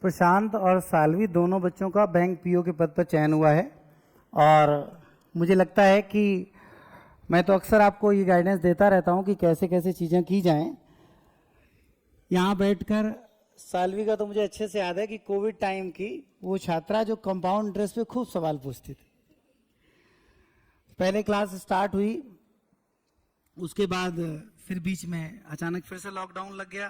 प्रशांत और सालवी दोनों बच्चों का बैंक पीओ के पद पर चयन हुआ है और मुझे लगता है कि मैं तो अक्सर आपको ये गाइडेंस देता रहता हूँ कि कैसे कैसे चीज़ें की जाएं। यहाँ बैठकर सालवी का तो मुझे अच्छे से याद है कि कोविड टाइम की वो छात्रा जो कंपाउंड इंटरेस्ट पे खूब सवाल पूछती थी। पहले क्लास स्टार्ट हुई, उसके बाद फिर बीच में अचानक फिर से लॉकडाउन लग गया,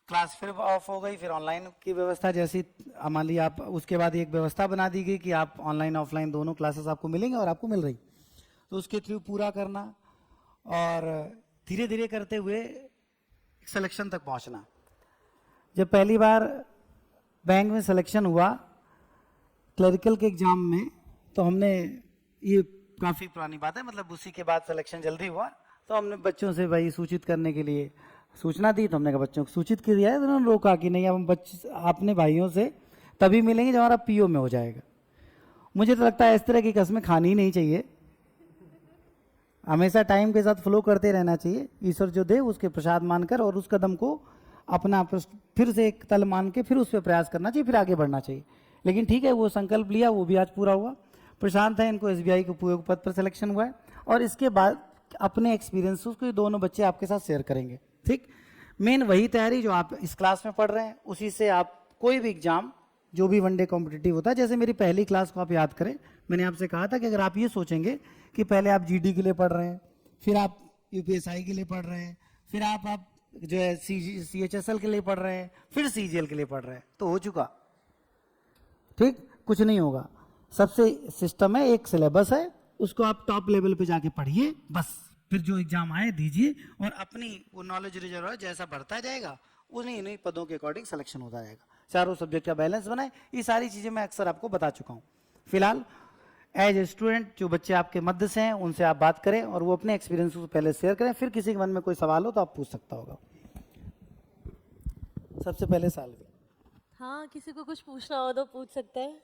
क्लास फिर ऑफ हो गई, फिर ऑनलाइन की व्यवस्था जैसी मान ली आप, उसके बाद एक व्यवस्था बना दी गई कि आप ऑनलाइन ऑफलाइन दोनों क्लासेस आपको मिलेंगे और आपको मिल रही, तो उसके थ्रू पूरा करना और धीरे धीरे करते हुए सिलेक्शन तक पहुंचना। जब पहली बार बैंक में सिलेक्शन हुआ क्लरिकल के एग्जाम में, तो हमने, ये काफ़ी पुरानी बात है, मतलब उसी के बाद सिलेक्शन जल्दी हुआ, तो हमने बच्चों से भाई सूचित करने के लिए सूचना दी, तो हमने कहा बच्चों को सूचित किया है, तो उन्होंने रोका कि नहीं अब हम बच्चे अपने भाइयों से तभी मिलेंगे जब हमारा पीओ में हो जाएगा। मुझे तो लगता है इस तरह की कस्में खानी ही नहीं चाहिए, हमेशा टाइम के साथ फ्लो करते रहना चाहिए, ईश्वर जो दे उसके प्रसाद मानकर और उस कदम को अपना फिर से एक तल मान के फिर उस पर प्रयास करना चाहिए, फिर आगे बढ़ना चाहिए। लेकिन ठीक है, वो संकल्प लिया, वो भी आज पूरा हुआ। प्रशांत है, इनको एसबीआई के पीओ पद पर सिलेक्शन हुआ है और इसके बाद अपने एक्सपीरियंस को ये दोनों बच्चे आपके साथ शेयर करेंगे। ठीक, मेन वही तैयारी जो आप इस क्लास में पढ़ रहे हैं, उसी से आप कोई भी एग्जाम जो भी वनडे कॉम्पिटिटिव होता है, जैसे मेरी पहली क्लास को आप याद करें, मैंने आपसे कहा था कि अगर आप ये सोचेंगे कि पहले आप जीडी के लिए पढ़ रहे हैं, फिर आप यूपीएसआई के लिए पढ़ रहे हैं, फिर आप जो है सीएचएसएल के लिए पढ़ रहे हैं, फिर सीजीएल के लिए पढ़ रहे हैं, तो हो चुका। ठीक, कुछ नहीं होगा। सबसे सिस्टम है, एक सिलेबस है, उसको आप टॉप लेवल पे जाके पढ़िए, बस फिर जो एग्जाम आए दीजिए और अपनी वो नॉलेज रिजर्व जैसा बढ़ता जाएगा उन्हीं पदों के अकॉर्डिंग सिलेक्शन होता जाएगा। चारों सब्जेक्ट का बैलेंस बनाए, ये सारी चीजें मैं अक्सर आपको बता चुका हूँ। फिलहाल एज ए स्टूडेंट जो बच्चे आपके मध्य से हैं उनसे आप बात करें और वो अपने एक्सपीरियंस को पहले शेयर करें, फिर किसी के मन में कोई सवाल हो तो आप पूछ सकता होगा। सबसे पहले सालवी। हाँ, किसी को कुछ पूछना हो तो पूछ सकता है।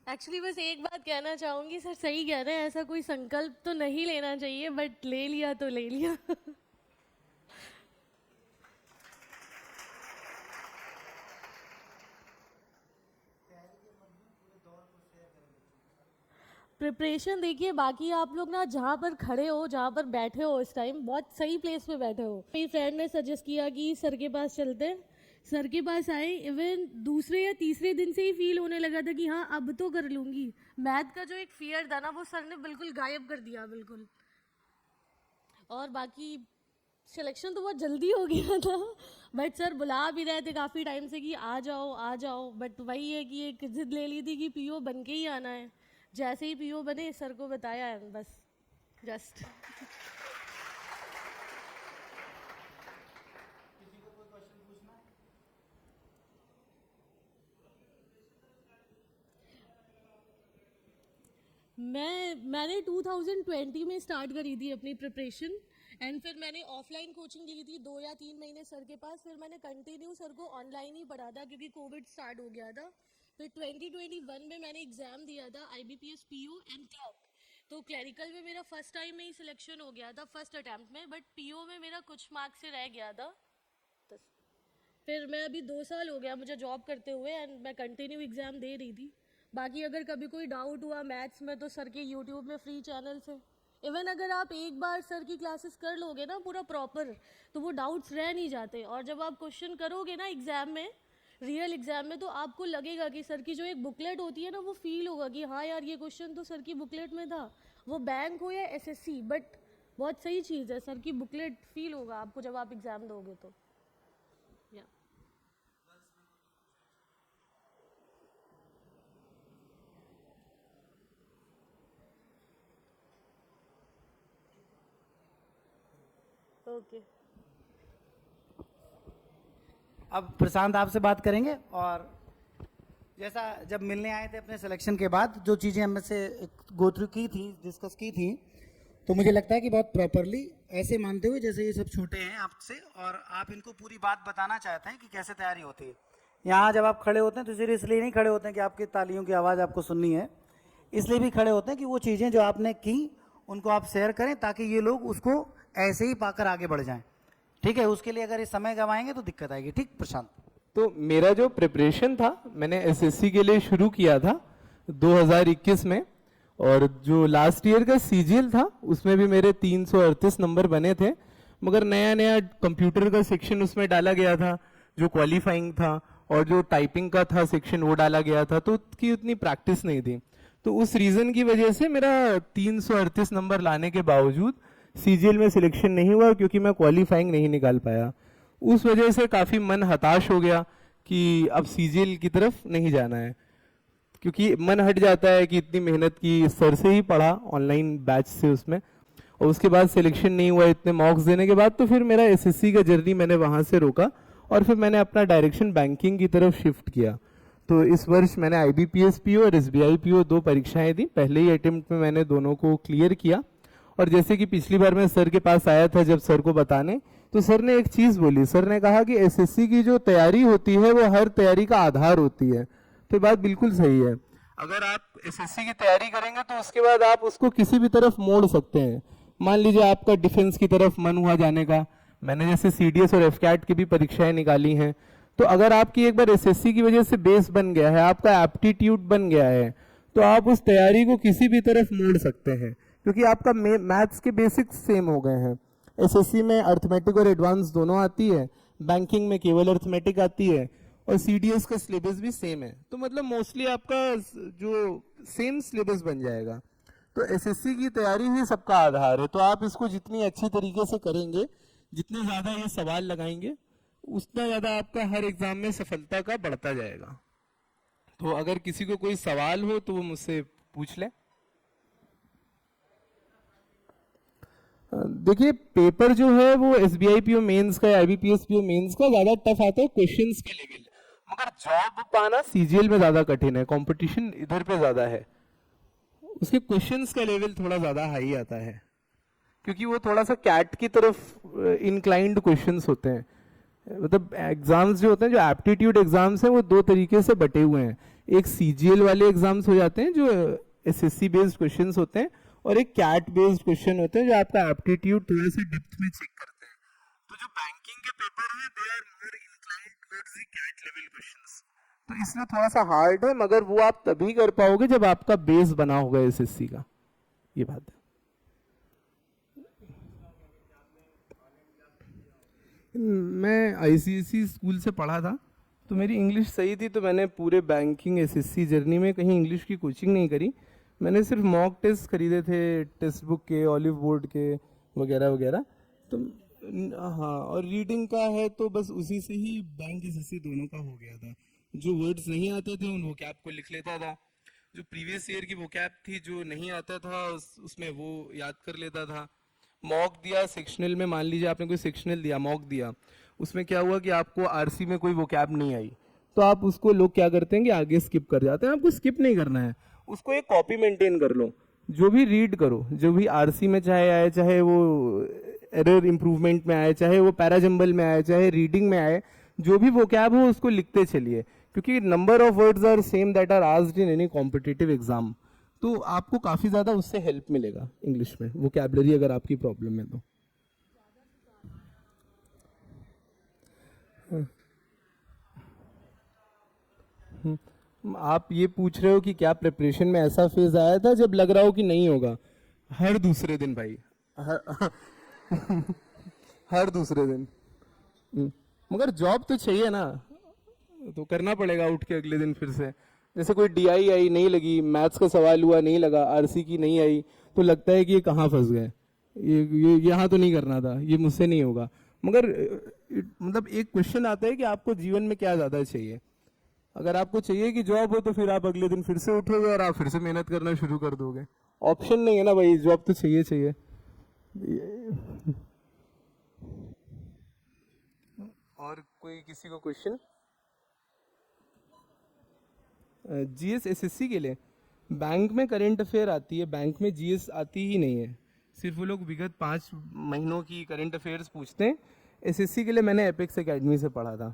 एक्चुअली बस एक बात कहना चाहूँगी, सर सही कह रहे हैं, ऐसा कोई संकल्प तो नहीं लेना चाहिए, बट ले लिया तो ले लिया। प्रिपरेशन देखिए, बाकी आप लोग ना जहाँ पर खड़े हो, जहाँ पर बैठे हो इस टाइम, बहुत सही प्लेस पे बैठे हो। मेरी फ्रेंड ने सजेस्ट किया कि सर के पास चलते हैं, सर के पास आए, इवन दूसरे या तीसरे दिन से ही फील होने लगा था कि हाँ अब तो कर लूँगी। मैथ का जो एक फियर था ना, वो सर ने बिल्कुल गायब कर दिया, बिल्कुल। और बाकी सिलेक्शन तो बहुत जल्दी हो गया था, बट सर बुला भी रहे थे काफ़ी टाइम से कि आ जाओ आ जाओ, बट वही है कि एक जिद ले ली थी कि पीओ बन के ही आना है। जैसे ही पीओ बने सर को बताया है, बस जस्ट। मैंने 2020 में स्टार्ट करी थी अपनी प्रिपरेशन, एंड फिर मैंने ऑफलाइन कोचिंग ली थी 2 या 3 महीने सर के पास, फिर मैंने कंटिन्यू सर को ऑनलाइन ही पढ़ा था क्योंकि कोविड स्टार्ट हो गया था। फिर 2021 में मैंने एग्ज़ाम दिया था IBPS PO एंड क्लर्क, तो क्लरिकल में मेरा फर्स्ट टाइम में ही सिलेक्शन हो गया था, फर्स्ट अटैम्प्ट में, बट PO में मेरा कुछ मार्क्स से रह गया था। तो फिर मैं अभी 2 साल हो गया मुझे जॉब करते हुए, एंड मैं कंटिन्यू एग्ज़ाम दे रही थी। बाकी अगर कभी कोई डाउट हुआ मैथ्स में तो सर के यूट्यूब में फ्री चैनल्स है। इवन अगर आप एक बार सर की क्लासेस कर लोगे ना पूरा प्रॉपर, तो वो डाउट्स रह नहीं जाते, और जब आप क्वेश्चन करोगे ना एग्ज़ाम में, रियल एग्ज़ाम में, तो आपको लगेगा कि सर की जो एक बुकलेट होती है ना, वो फील होगा कि हाँ यार ये क्वेश्चन तो सर की बुकलेट में था, वो बैंक हो या SSC, बट बहुत सही चीज़ है, सर की बुकलेट फील होगा आपको जब आप एग्ज़ाम दोगे तो। या ओके। अब प्रशांत आपसे बात करेंगे और जैसा जब मिलने आए थे अपने सिलेक्शन के बाद जो चीज़ें हम से गो थ्रू की थी, डिस्कस की थी, तो मुझे लगता है कि बहुत प्रॉपरली ऐसे मानते हुए जैसे ये सब छोटे हैं आपसे और आप इनको पूरी बात बताना चाहते हैं कि कैसे तैयारी होती है। यहाँ जब आप खड़े होते हैं तो सिर्फ इसलिए नहीं खड़े होते हैं कि आपकी तालियों की आवाज़ आपको सुननी है, इसलिए भी खड़े होते हैं कि वो चीज़ें जो आपने की उनको आप शेयर करें ताकि ये लोग उसको ऐसे ही पाकर आगे बढ़ जाएं। ठीक है, उसके लिए अगर ये समय गंवाएंगे तो दिक्कत आएगी। ठीक प्रशांत। तो मेरा जो प्रिपरेशन था मैंने एसएससी के लिए शुरू किया था 2021 में, और जो लास्ट ईयर का सीजीएल था उसमें भी मेरे 338 नंबर बने थे, मगर नया नया कंप्यूटर का सेक्शन उसमें डाला गया था जो क्वालिफाइंग था, और जो टाइपिंग का था सेक्शन वो डाला गया था, तो उसकी उतनी प्रैक्टिस नहीं थी। तो उस रीज़न की वजह से मेरा 338 नंबर लाने के बावजूद सीजीएल में सिलेक्शन नहीं हुआ, क्योंकि मैं क्वालिफाइंग नहीं निकाल पाया। उस वजह से काफ़ी मन हताश हो गया कि अब सीजीएल की तरफ नहीं जाना है, क्योंकि मन हट जाता है कि इतनी मेहनत की, सर से ही पढ़ा ऑनलाइन बैच से उसमें, और उसके बाद सिलेक्शन नहीं हुआ इतने मॉक्स देने के बाद, तो फिर मेरा एसएससी का जर्नी मैंने वहाँ से रोका और फिर मैंने अपना डायरेक्शन बैंकिंग की तरफ शिफ्ट किया। तो इस वर्ष मैंने IBPS PO और SBI PO 2 परीक्षाएं दी। पहले ही अटेम्प्ट में मैंने दोनों को क्लियर किया, और जैसे कि पिछली बार मैं सर के पास आया था जब सर को बताने, तो सर ने एक चीज़ बोली, सर ने कहा कि एसएससी की जो तैयारी होती है वो हर तैयारी का आधार होती है। तो बात बिल्कुल सही है, अगर आप एसएससी की तैयारी करेंगे तो उसके बाद आप उसको किसी भी तरफ मोड़ सकते हैं। मान लीजिए आपका डिफेंस की तरफ मन हुआ जाने का, मैंने जैसे CDS और FCAT की भी परीक्षाएं निकाली हैं, तो अगर आपकी एक बार एसएससी की वजह से बेस बन गया है, आपका एप्टीट्यूड बन गया है, तो आप उस तैयारी को किसी भी तरफ मोड़ सकते हैं, क्योंकि आपका मैथ्स के बेसिक्स सेम हो गए हैं। एसएससी में अर्थमेटिक और एडवांस दोनों आती है, बैंकिंग में केवल अर्थमेटिक आती है, और CDS का सिलेबस भी सेम है, तो मतलब मोस्टली आपका जो सेम सिलेबस बन जाएगा। तो एसएससी की तैयारी ही सबका आधार है, तो आप इसको जितनी अच्छी तरीके से करेंगे, जितने ज़्यादा ये सवाल लगाएंगे, उतना ज़्यादा आपका हर एग्जाम में सफलता का बढ़ता जाएगा। तो अगर किसी को कोई सवाल हो तो वो मुझसे पूछ ले। देखिए, पेपर जो है वो SBI PO मेंस का या IBPS PO मेंस का ज़्यादा टफ आता है क्वेश्चंस के लेवल, मगर जॉब पाना CGL में ज़्यादा कठिन है, कंपटीशन इधर पे ज़्यादा है, उसके क्वेश्चंस का लेवल थोड़ा ज़्यादा हाई आता है, क्योंकि वो थोड़ा सा कैट की तरफ इंक्लाइंड क्वेश्चंस होते हैं। मतलब एग्जाम्स जो होते हैं, जो एप्टीट्यूड एग्जाम्स हैं, वो दो तरीके से बटे हुए हैं। एक CGL वाले एग्जाम्स हो जाते हैं जो SSC बेस्ड क्वेश्चंस होते हैं, और एक कैट बेस्ड क्वेश्चन होते हैं जो आपका एप्टीट्यूड थोड़ा सा डेप्थ में चेक करते हैं। तो जो बैंकिंग के पेपर हैं they are more inclined towards the CAT level questions, तो इसलिए थोड़ा सा हार्ड है, मगर वो आप तभी कर पाओगे जब आपका बेस बना होगा SSC का, ये बात है। मैं ICSE स्कूल से पढ़ा था, तो मेरी इंग्लिश सही थी, तो मैंने पूरे बैंकिंग SSC जर्नी में कहीं इंग्लिश की कोचिंग नहीं करी। मैंने सिर्फ मॉक टेस्ट खरीदे थे, टेक्स्ट बुक के, ऑलिव बोर्ड के वगैरह वगैरह। तो हाँ, और रीडिंग का है तो बस उसी से ही बैंक SSC दोनों का हो गया था। जो वर्ड्स नहीं आते थे उन वोकैब को लिख लेता था, जो प्रीवियस ईयर की वोकैब थी जो नहीं आता था उसमें वो याद कर लेता था। मॉक दिया सेक्शनल में, मान लीजिए आपने कोई सेक्शनल दिया, मॉक दिया, उसमें क्या हुआ कि आपको आरसी में कोई वोकैब नहीं आई, तो आप उसको, लोग क्या करते हैं कि आगे स्किप कर जाते हैं। आपको स्किप नहीं करना है, उसको एक कॉपी मेंटेन कर लो, जो भी रीड करो, जो भी आरसी में चाहे आए, चाहे वो एरर इंप्रूवमेंट में आए, चाहे वो पैराजम्बल में आए, चाहे रीडिंग में आए, जो भी वोकैब हो उसको लिखते चलिए, क्योंकि number of words are same that are asked in any competitive exam, तो आपको काफ़ी ज़्यादा उससे हेल्प मिलेगा इंग्लिश में, वोकैबलरी अगर आपकी प्रॉब्लम है तो। आप ये पूछ रहे हो कि क्या प्रिपरेशन में ऐसा फेज आया था जब लग रहा हो कि नहीं होगा? हर दूसरे दिन भाई, हर दूसरे दिन। मगर जॉब तो चाहिए ना, तो करना पड़ेगा उठ के अगले दिन फिर से। जैसे कोई DI आई नहीं लगी, मैथ्स का सवाल हुआ नहीं लगा, आरसी की नहीं आई, तो लगता है कि ये कहाँ फंस गए, ये यहाँ तो नहीं करना था, ये मुझसे नहीं होगा। मगर मतलब एक क्वेश्चन आता है कि आपको जीवन में क्या ज़्यादा चाहिए। अगर आपको चाहिए कि जॉब हो तो फिर आप अगले दिन फिर से उठोगे और आप फिर से मेहनत करना शुरू कर दोगे। ऑप्शन नहीं है ना भाई, जॉब तो चाहिए चाहिए। और कोई किसी को क्वेश्चन? GS SSC के लिए बैंक में करंट अफेयर आती है, बैंक में GS आती ही नहीं है, सिर्फ वो लोग विगत 5 महीनों की करंट अफेयर्स पूछते हैं। SSC के लिए मैंने एपेक्स एकेडमी से पढ़ा था,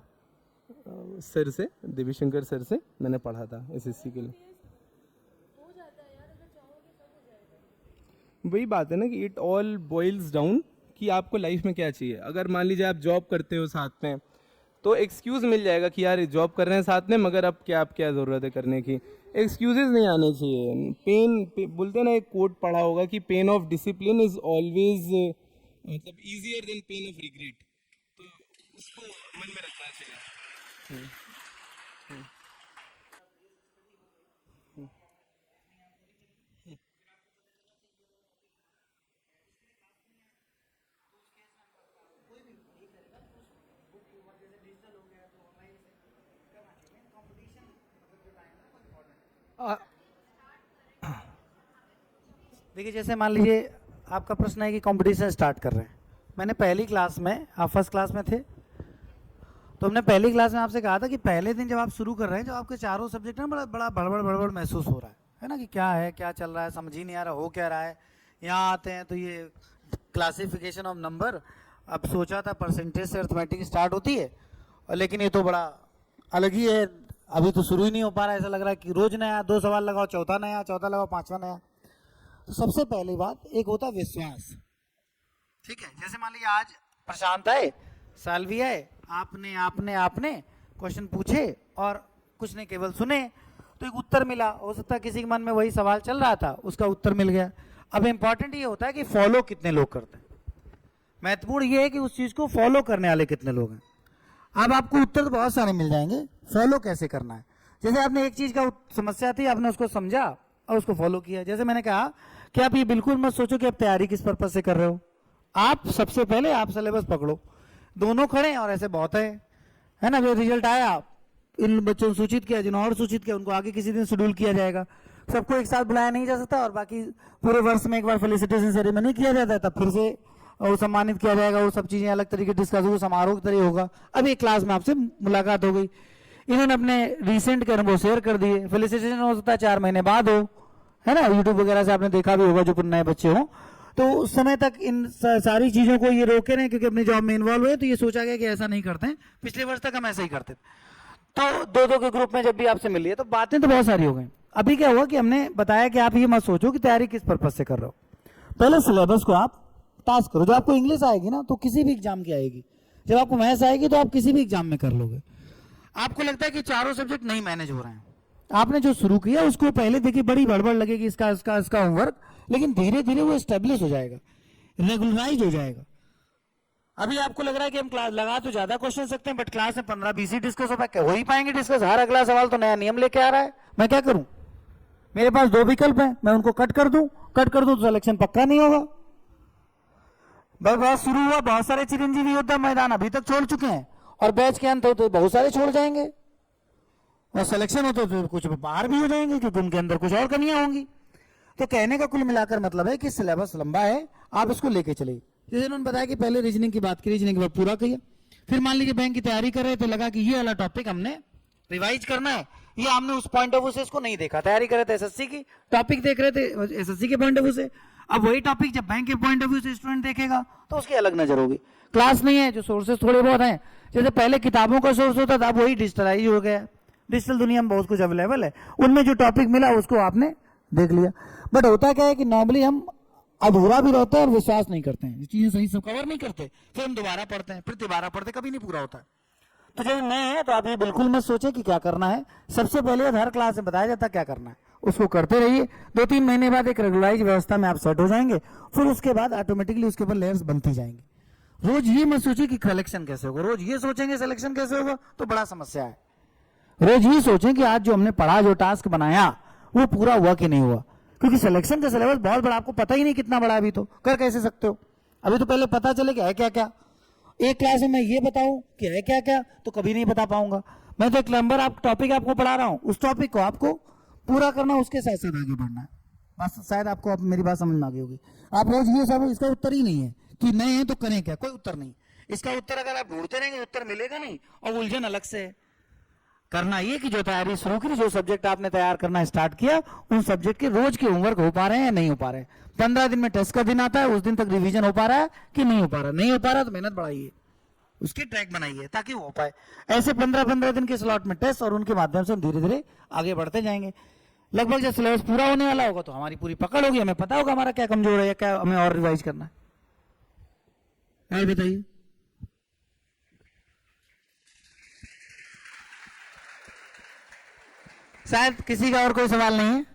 सर से, देवीशंकर सर से मैंने पढ़ा था SSC के लिए। वही बात है ना कि इट ऑल बॉइल्स डाउन कि आपको लाइफ में क्या चाहिए। अगर मान लीजिए आप जॉब करते हो साथ में, तो एक्सक्यूज़ मिल जाएगा कि यार जॉब कर रहे हैं साथ में, मगर अब क्या ज़रूरत है करने की। एक्सक्यूजेज नहीं आने चाहिए। बोलते हैं ना, एक कोट पढ़ा होगा कि pain of discipline is always मतलब easier than pain of regret, तो उसको मन में रखना चाहिए। देखिए, जैसे मान लीजिए आपका प्रश्न है कि कंपटीशन स्टार्ट कर रहे हैं। मैंने पहली क्लास में, आप फर्स्ट क्लास में थे, तो हमने पहली क्लास में आपसे कहा था कि पहले दिन जब आप शुरू कर रहे हैं, जब आपके चारों सब्जेक्ट में बड़ा बड़ा बड़बड़ महसूस हो रहा है ना, कि क्या है, क्या चल रहा है, समझ ही नहीं आ रहा हो क्या रहा है। यहाँ आते हैं तो ये क्लासिफिकेशन ऑफ नंबर, अब सोचा था परसेंटेज से अर्थमेटिक स्टार्ट होती है, और लेकिन ये तो बड़ा अलग ही है, अभी तो शुरू ही नहीं हो पा रहा है। ऐसा लग रहा है कि रोज नया, 2 सवाल लगाओ चौथा नया, चौथा लगाओ पांचवा नया। तो सबसे पहली बात एक होता है विश्वास, ठीक है। जैसे मान लीजिए आज प्रशांत आए, सालवी आए, आपने क्वेश्चन पूछे और कुछ नहीं, केवल सुने, तो एक उत्तर मिला। हो सकता है किसी के मन में वही सवाल चल रहा था, उसका उत्तर मिल गया। अब इंपॉर्टेंट ये होता है कि फॉलो कितने लोग करते हैं। महत्वपूर्ण ये है कि उस चीज को फॉलो करने वाले कितने लोग हैं। अब आपको उत्तर तो बहुत सारे मिल जाएंगे, फॉलो कैसे करना है। जैसे आपने एक चीज का समस्या थी, आपने उसको समझा और उसको फॉलो किया। जैसे मैंने कहा कि आप ये बिल्कुल मत सोचो कि आप तैयारी किस पर्पज से कर रहे हो। आप सबसे पहले आप सिलेबस पकड़ो, दोनों खड़े और ऐसे बहुत है ना। जो रिजल्ट आया, इन बच्चों को सूचित किया, जिन्होंने और सूचित किया उनको आगे किसी दिन शेड्यूल किया जाएगा। सबको एक साथ बुलाया नहीं जा सकता, और बाकी पूरे वर्ष में एक बार फेलिसिटेशन सेरेमनी किया जाता है, तब फिर से वो सम्मानित किया जाएगा। वो सब चीजें अलग तरीके डिस्कस होगी, समारोह की तरह होगा। अब एक क्लास में आपसे मुलाकात हो गई, इन्होंने अपने रिसेंट के अनुभव शेयर कर दिए। फेलिसिटेशन हो सकता है 4 महीने बाद हो, है ना, यूट्यूब वगैरह से आपने देखा भी होगा, जो नए बच्चे हों। तो उस समय तक इन सारी चीजों को ये रोके रहे, क्योंकि अपनी जॉब में इन्वॉल्व हुए, तो ये सोचा गया कि ऐसा नहीं करते हैं। पिछले वर्ष तक हम ऐसा ही करते थे। तो 2-2 के ग्रुप में जब भी आपसे मिली है, तो बातें तो बहुत सारी हो गई। अभी क्या हुआ कि हमने बताया कि आप ये मत सोचो कि तैयारी किस पर्पज से कर रहे हो। पहले सिलेबस को आप टास्क करो। जब आपको इंग्लिश आएगी ना, तो किसी भी एग्जाम की आएगी। जब आपको मैथ्स आएगी, तो आप किसी भी एग्जाम में कर लोगे। आपको लगता है कि चारों सब्जेक्ट नहीं मैनेज हो रहे हैं, आपने जो शुरू किया उसको पहले देखिए बड़ी गड़बड़ लगेगी, इसका होमवर्क, लेकिन धीरे धीरे वो एस्टेब्लिश हो जाएगा, रेगुलराइज हो जाएगा। अभी आपको लग रहा है कि हम क्लास लगा तो ज्यादा क्वेश्चन सकते हैं, बट क्लास में 15-20 ही डिस्कस हो ही पाएंगे डिस्कस। हर अगला सवाल तो नया नियम लेके आ रहा है, मैं क्या करूं। मेरे पास 2 विकल्प हैं, मैं उनको कट कर दूं तो सिलेक्शन पक्का नहीं होगा। बहुत शुरू हुआ, बहुत सारे चिरंजीवी योद्धा मैदान अभी तक छोड़ चुके हैं, और बैच के अंत हो तो बहुत सारे छोड़ जाएंगे, और सिलेक्शन हो तो कुछ बाहर भी हो जाएंगे, क्योंकि उनके अंदर कुछ और कमियां होंगी। तो कहने का कुल मिलाकर मतलब है कि सिलेबस लंबा है, आप इसको लेके चलिए। जैसे उन्होंने बताया कि पहले रीजनिंग की बात की, रीजनिंग के बाद पूरा किया। फिर मान लीजिए बैंक की तैयारी कर रहे, तो लगा कि ये वाला टॉपिक हमने रिवाइज करना है, ये हमने उस पॉइंट ऑफ व्यू से इसको नहीं देखा। तैयारी कर रहे थे एसएससी की, टॉपिक देख रहे थे एसएससी के पॉइंट ऑफ व्यू से। अब वही टॉपिक जब बैंक के पॉइंट ऑफ व्यू से स्टूडेंट देखेगा, तो उसकी अलग नजर होगी। क्लास नहीं है, जो सोर्सेस थोड़े बहुत हैं, जैसे पहले किताबों का सोर्स होता था, अब वही डिजिटलाइज हो गया। डिजिटल दुनिया में बहुत कुछ अवेलेबल है, उनमें जो टॉपिक मिला उसको आपने देख लिया। बट होता क्या है कि नॉर्मली हम अधूरा भी रहते हैं और विश्वास नहीं करते हैं, चीजें सही से कवर नहीं करते, फिर हम दोबारा पढ़ते हैं, फिर दोबारा पढ़ते, कभी नहीं पूरा होता है। तो जब नए हैं तो आप ये बिल्कुल मत सोचे कि क्या करना है। सबसे पहले हर क्लास में बताया जाता है क्या करना है, उसको करते रहिए। 2-3 महीने बाद एक रेगुलराइज व्यवस्था में आप सेट हो जाएंगे, फिर उसके बाद ऑटोमेटिकली उसके ऊपर लेयर्स बनती जाएंगी। रोज ये मत सोचिए कि कलेक्शन कैसे होगा, रोज ये सोचेंगे सिलेक्शन कैसे होगा, तो बड़ा समस्या है। रोज ये सोचें कि आज जो हमने पढ़ा, जो टास्क बनाया, वो पूरा हुआ कि नहीं हुआ। क्योंकि सिलेक्शन का सिलेबस बहुत बड़ा, आपको पता ही नहीं कितना बड़ा, अभी तो कर कैसे सकते हो। अभी तो पहले पता चले कि है क्या क्या। एक क्लास में मैं ये बताऊं कि है क्या क्या, तो कभी नहीं बता पाऊंगा। मैं तो एक नंबर आप टॉपिक आपको पढ़ा रहा हूं, उस टॉपिक को आपको पूरा करना, उसके साथ साथ आगे बढ़ना है। बस शायद आपको मेरी बात समझ में आ गई होगी। आप रोज ये सब, इसका उत्तर ही नहीं है कि नए हैं तो करें क्या, कोई उत्तर नहीं। इसका उत्तर अगर आप ढूंढते रहेंगे, उत्तर मिलेगा नहीं, और उलझन अलग से है। करना ये कि जो तैयारी शुरू की, जो सब्जेक्ट आपने तैयार करना स्टार्ट किया, उन सब्जेक्ट के रोज के होमवर्क हो पा रहे हैं या नहीं हो पा रहे हैं। 15 दिन में टेस्ट का दिन आता है, उस दिन तक रिवीजन हो पा रहा है कि नहीं हो पा रहा। नहीं हो पा रहा तो मेहनत बढ़ाइए, उसकी ट्रैक बनाइए ताकि वो हो पाए। ऐसे 15-15 दिन के स्लॉट में टेस्ट, और उनके माध्यम से हम धीरे धीरे आगे बढ़ते जाएंगे। लगभग जब सिलेबस पूरा होने वाला होगा तो हमारी पूरी पकड़ होगी, हमें पता होगा हमारा क्या कमजोर है या क्या हमें और रिवाइज करना है। बताइए। शायद किसी का और कोई सवाल नहीं है।